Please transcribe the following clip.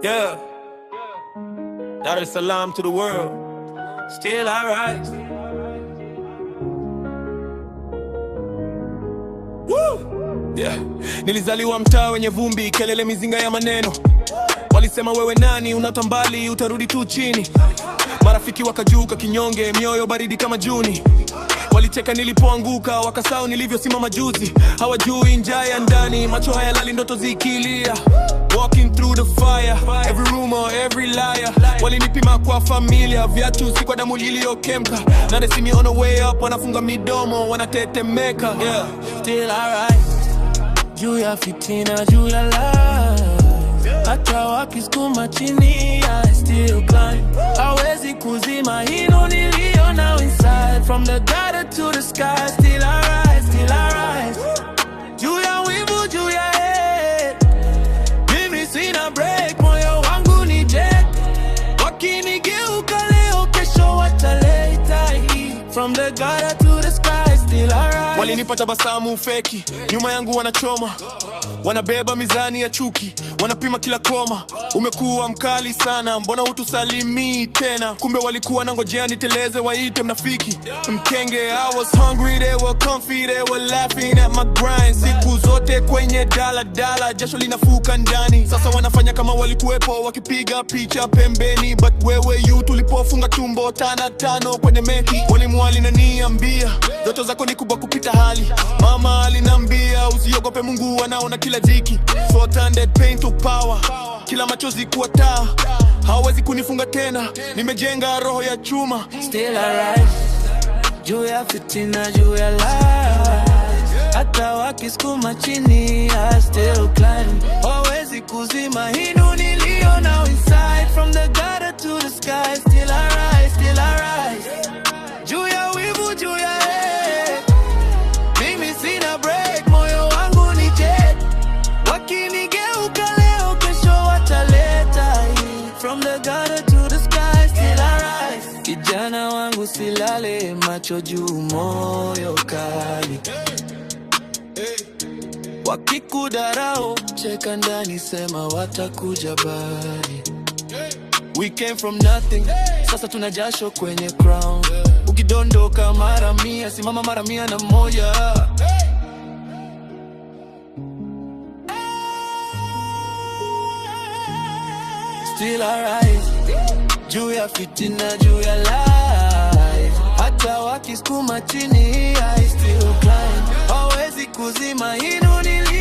Yeah. Dar es Salaam to the world. Still I rise. Woo! Yeah. Nilizaliwa mtaa wenye vumbi, kelele, mizinga ya maneno. Walisema wewe nani, unatambali, utarudi tu chini. Marafiki wakajuka kinyonge, mioyo baridi kama Juni. Walicheka nilipoanguka, wakasahau nilivyosimama juzi. Hawajui njaa ya ndani, macho hayalali, ndoto zikilia. Walking through the fire, every rumor, every liar. Walinipima kwa familia, viatu si kwa damu iliyokemka. Now they see me on the way up, wanafunga midomo, wanatetemeka. Yeah, still alright. Juu ya fitina, juu ya lies. Hata wakisukuma chini, I still climb. Hawezi kuzima hilo nilio now inside. From the gutter to the sky, still I rise, still I rise. Juu ya wivu, juu ya hate, mimi sina break, moyo wangu ni jet. Wakinigeuka leo, kesho wataleta hii. From the gutter to the sky, still I rise. Walinipa tabasamu feki, nyuma yangu wanachoma. Wanabeba mizani ya chuki, wanapima kila koma. Umekuwa mkali sana, mbona hutusalimii tena? Kumbe walikuwa nangojea niteleze, waite mnafiki mkenge. I was hungry, they were comfy, they were laughing at my grind. Siku zote kwenye dala, jasho linafuka ndani. Sasa wanafanya kama walikuwepo, wakipiga picha pembeni. But wewe you, tulipofunga tumbo 5-5 kwenye meki. Walimu alinaniambia, ndoto zako ni kubwa kupita hali. Mama alinambia, usiogope, Mungu anaona kila jiki. So turned pain to power, kila machozi kuwa taa. Hawezi kunifunga tena, nimejenga roho ya chuma. Still I rise. Juu ya fitina, juu ya lies. Hata wakisukuma chini, I still climb. Hawezi kuzima hino nilio now inside. From the gutter to the sky, still I rise, still I rise. Juu ya wivu, juu ya hate, mimi sina break, moyo wangu ni jet. Wakinigeuka leo, kesho wataleta hii. From the gutter to the sky, still I rise. Kijana wangu silale, macho juu, moyo kali. Wakikudarao, cheka ndani, sema watakuja bali. We came from nothing, sasa tuna jasho kwenye crown. Ukidondoka mara 100, simama mara 101. Still I rise. Juu ya fitina, juu ya lies. Hata wakisukuma chini, I still climb. Hawezi kuzima hino nili